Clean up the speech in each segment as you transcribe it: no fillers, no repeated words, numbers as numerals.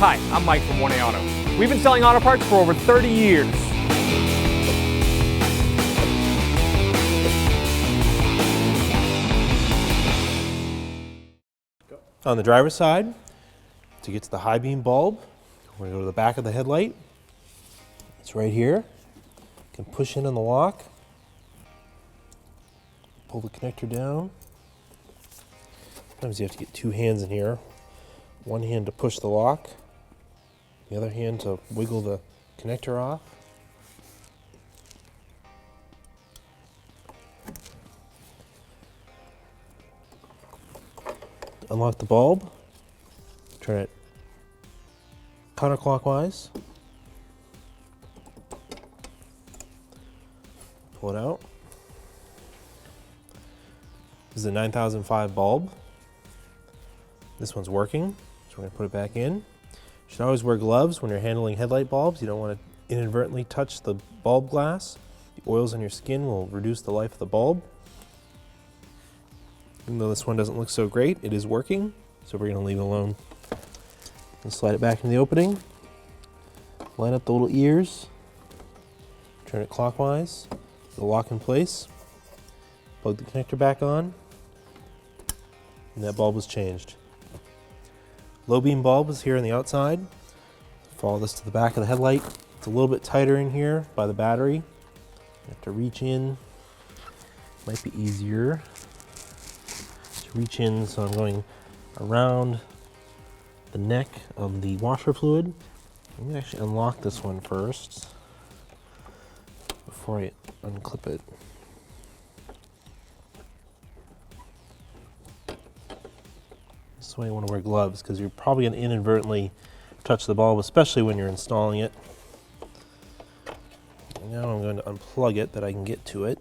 Hi, I'm Mike from 1A Auto. We've been selling auto parts for over 30 years. On the driver's side, to get to the high beam bulb, we're going to go to the back of the headlight. It's right here. You can push in on the lock, pull the connector down. Sometimes you have to get two hands in here. One hand to push the lock, the other hand to wiggle the connector off. Unlock the bulb, turn it counterclockwise, pull it out. This is a 9005 bulb. This one's working, so we're going to put it back in. You should always wear gloves when you're handling headlight bulbs. You don't want to inadvertently touch the bulb glass. The oils on your skin will reduce the life of the bulb. Even though this one doesn't look so great, it is working, so we're going to leave it alone. And slide it back in the opening, line up the little ears, turn it clockwise, the lock in place, plug the connector back on, and that bulb was changed. Low beam bulb is here on the outside. Follow this to the back of the headlight. It's a little bit tighter in here by the battery. You have to reach in. Might be easier to reach in, so I'm going around the neck of the washer fluid. I'm going to actually unlock this one first before I unclip it. This is why you want to wear gloves, because you're probably going to inadvertently touch the bulb, especially when you're installing it. And now I'm going to unplug it that I can get to it.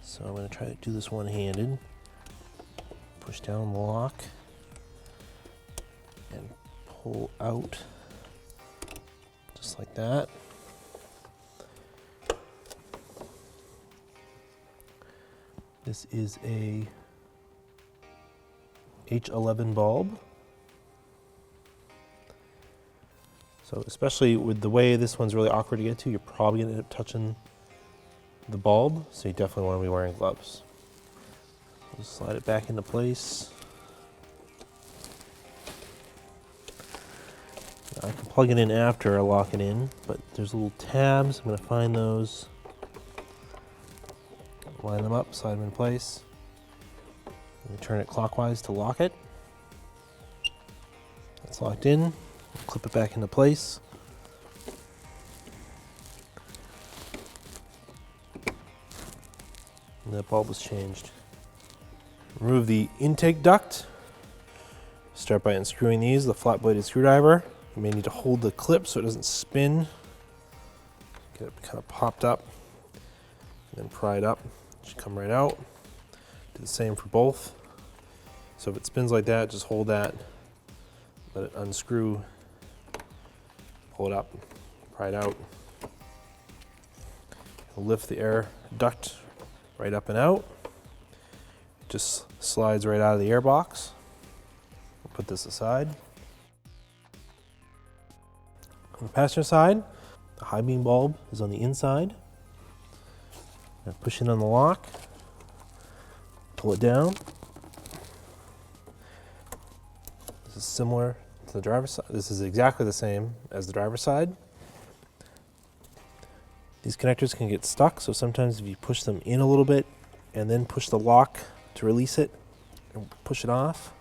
So I'm going to try to do this one-handed. Push down the lock and pull out just like that. This is a H11 bulb. So especially with the way this one's really awkward to get to, you're probably going to end up touching the bulb, so you definitely want to be wearing gloves. Just slide it back into place. I can plug it in after I lock it in, but there's little tabs. I'm going to find those, line them up, slide them in place. Turn it clockwise to lock it. It's locked in. Clip it back into place. And that bulb was changed. Remove the intake duct. Start by unscrewing these, the flat-bladed screwdriver. You may need to hold the clip so it doesn't spin. Get it kind of popped up, and then pry it up. It should come right out. Do the same for both. So if it spins like that, just hold that, let it unscrew, pull it up, pry it out. Lift the air duct right up and out. It just slides right out of the air box. We'll put this aside. On the passenger side, the high beam bulb is on the inside. Now push in on the lock, pull it down. This is similar to the driver's side. This is exactly the same as the driver's side. These connectors can get stuck, so sometimes if you push them in a little bit and then push the lock to release it and push it off.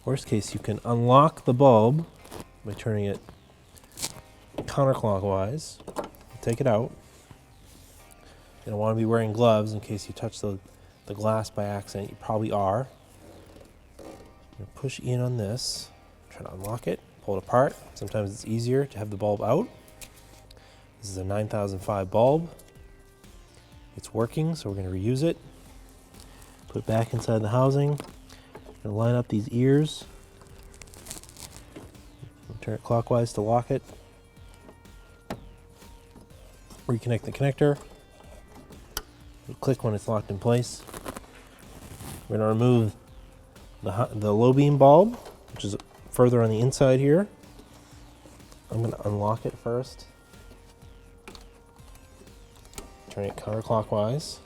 Worst case, you can unlock the bulb by turning it counterclockwise. Take it out. You don't want to be wearing gloves in case you touch the glass by accident. You probably are. Push in on this, try to unlock it, pull it apart. Sometimes it's easier to have the bulb out. This is a 9005 bulb. It's working, so we're going to reuse it. Put it back inside the housing. Gonna line up these ears. Turn it clockwise to lock it. Reconnect the connector. It'll click when it's locked in place. We're going to remove the low beam bulb, which is further on the inside here. I'm going to unlock it first. Turn it counterclockwise.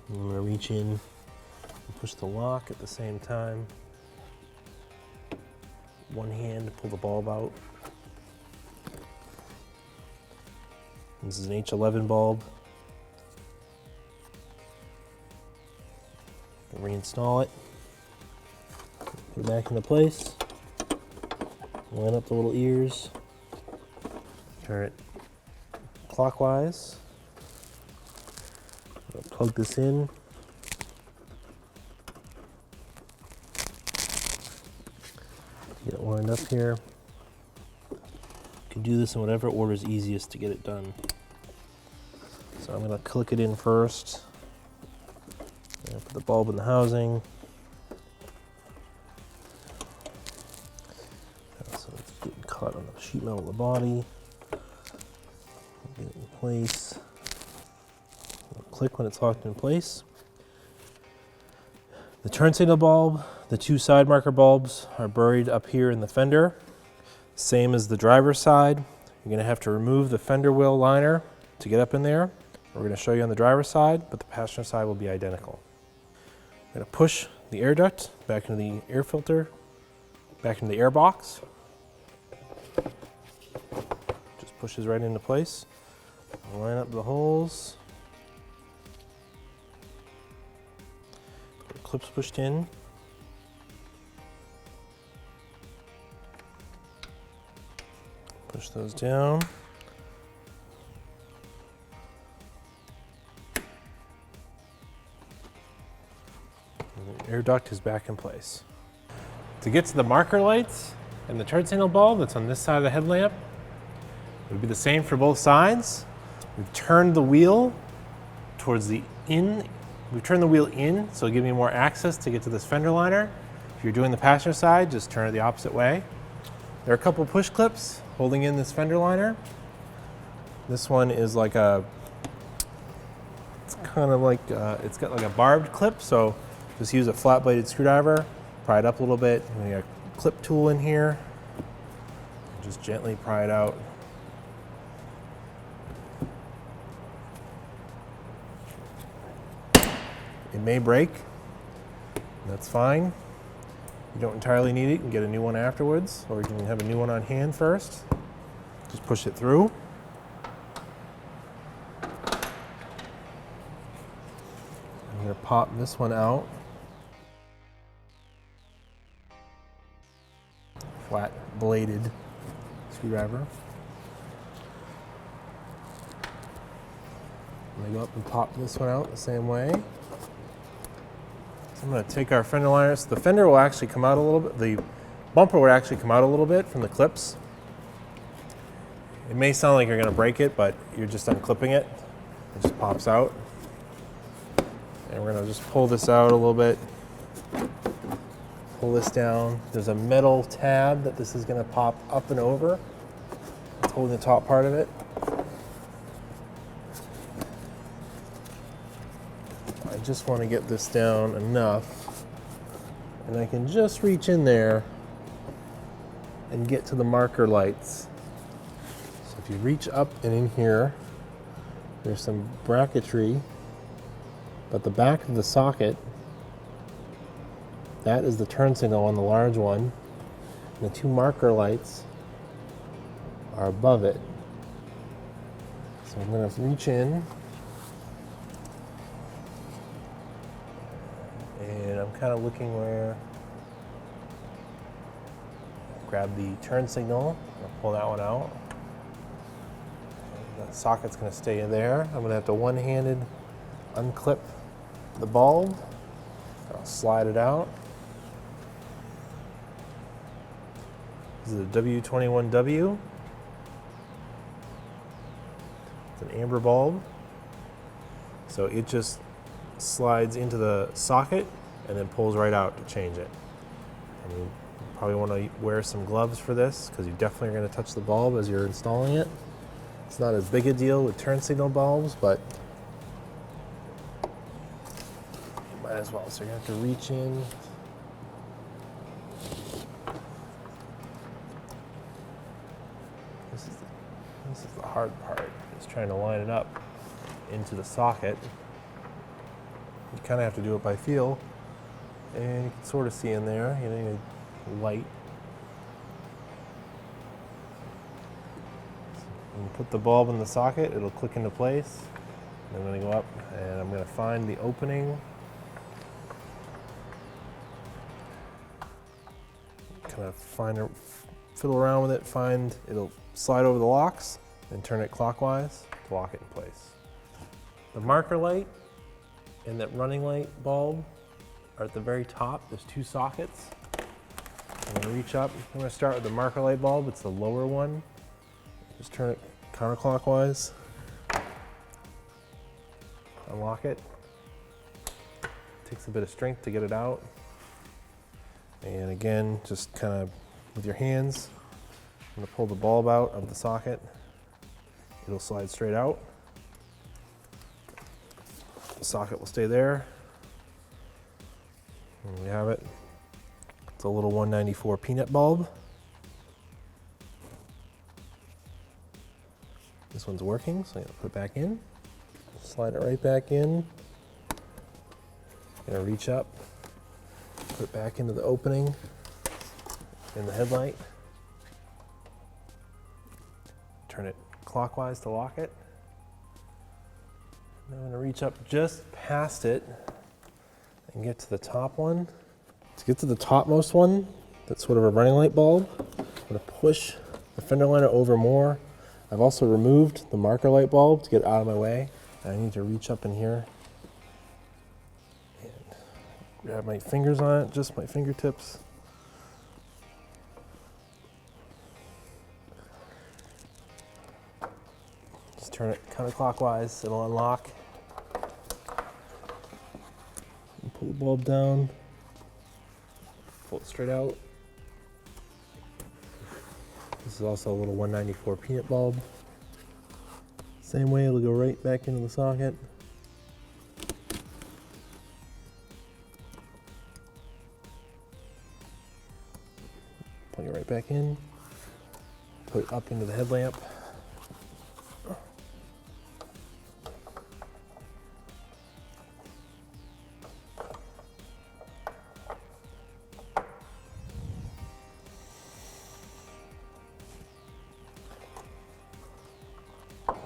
I'm going to reach in and push the lock at the same time. One hand to pull the bulb out. This is an H11 bulb. Reinstall it. Put it back into place. Line up the little ears. Turn it clockwise. Plug this in. Get it lined up here. You can do this in whatever order is easiest to get it done. So I'm going to click it in first. Put the bulb in the housing. So it's getting caught on the sheet metal of the body. Get it in place. It'll click when it's locked in place. The turn signal bulb, the two side marker bulbs are buried up here in the fender. Same as the driver's side. You're going to have to remove the fender wheel liner to get up in there. We're going to show you on the driver's side, but the passenger side will be identical. I'm going to push the air duct back into the air filter, back into the air box. Just pushes right into place. Line up the holes. Clips pushed in. Push those down. The air duct is back in place. To get to the marker lights and the turn signal bulb that's on this side of the headlamp, it would be the same for both sides. We've turned the wheel towards the in. We've turned the wheel in, so it'll give you more access to get to this fender liner. If you're doing the passenger side, just turn it the opposite way. There are a couple push clips holding in this fender liner. This one is like a, it's kind of like, it's got like a barbed clip, so just use a flat bladed screwdriver, pry it up a little bit. And we got a clip tool in here. Just gently pry it out. It may break, that's fine. You don't entirely need it, you can get a new one afterwards, or you can have a new one on hand first. Just push it through. I'm going to pop this one out. Flat bladed screwdriver. I'm going to go up and pop this one out the same way. I'm going to take our fender liner. So the fender will actually come out a little bit. The bumper will actually come out a little bit from the clips. It may sound like you're going to break it, but you're just unclipping it. It just pops out. And we're going to just pull this out a little bit. Pull this down. There's a metal tab that this is going to pop up and over. It's holding the top part of it. I just want to get this down enough, and I can just reach in there and get to the marker lights. So if you reach up and in here, there's some bracketry, but the back of the socket, that is the turn signal on the large one, and the two marker lights are above it. So I'm going to reach in. And I'm kind of looking where, grab the turn signal, I'll pull that one out. The socket's going to stay in there. I'm going to have to one-handed unclip the bulb. I'll slide it out. This is a W21W. It's an amber bulb. So it just slides into the socket and then pulls right out to change it. And you probably want to wear some gloves for this because you definitely are going to touch the bulb as you're installing it. It's not as big a deal with turn signal bulbs, but you Might as well. So you're going to have to reach in. This is the hard part, is trying to line it up into the socket. You kind of have to do it by feel, and you can sort of see in there, you need a light. When you put the bulb in the socket, it'll click into place. I'm going to go up and I'm going to find the opening. Kind of fiddle around with it, it'll slide over the locks and turn it clockwise to lock it in place. The marker light and that running light bulb are at the very top. There's two sockets. I'm going to reach up. I'm going to start with the marker light bulb. It's the lower one. Just turn it counterclockwise. Unlock it. Takes a bit of strength to get it out. And again, just kind of with your hands, I'm going to pull the bulb out of the socket. It'll slide straight out. The socket will stay there. And we have it. It's a little 194 peanut bulb. This one's working, so I'm going to put it back in. Slide it right back in. I'm going to reach up, put it back into the opening in the headlight. Turn it clockwise to lock it. And I'm going to reach up just past it and get to the top one. To get to the topmost one, that's sort of a running light bulb, I'm going to push the fender liner over more. I've also removed the marker light bulb to get it out of my way. I need to reach up in here and grab my fingers on it, just my fingertips. Just turn it counterclockwise, it'll unlock. And pull the bulb down, pull it straight out. This is also a little 194 peanut bulb. Same way, it'll go right back into the socket. Plug it right back in. Put it up into the headlamp.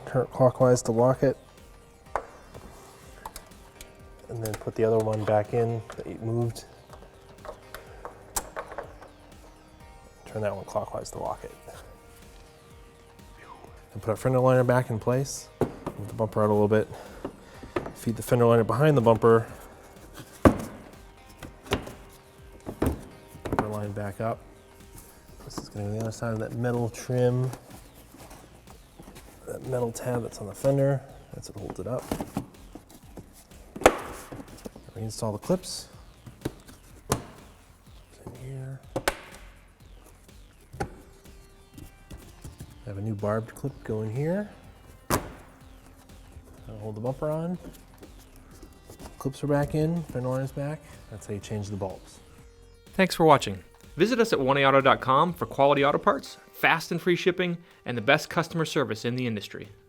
Turn it clockwise to lock it, and then put the other one back in that you moved. Turn that one clockwise to lock it. And put our fender liner back in place. Move the bumper out a little bit. Feed the fender liner behind the bumper. Bumper line back up. This is going to be the other side of that metal trim. That metal tab that's on the fender, that's what holds it up. Reinstall the clips. In here. I have a new barbed clip going here. I'll hold the bumper on. Clips are back in, fender liner's back. That's how you change the bulbs. Thanks for watching. Visit us at 1aauto.com for quality auto parts, fast and free shipping, and the best customer service in the industry.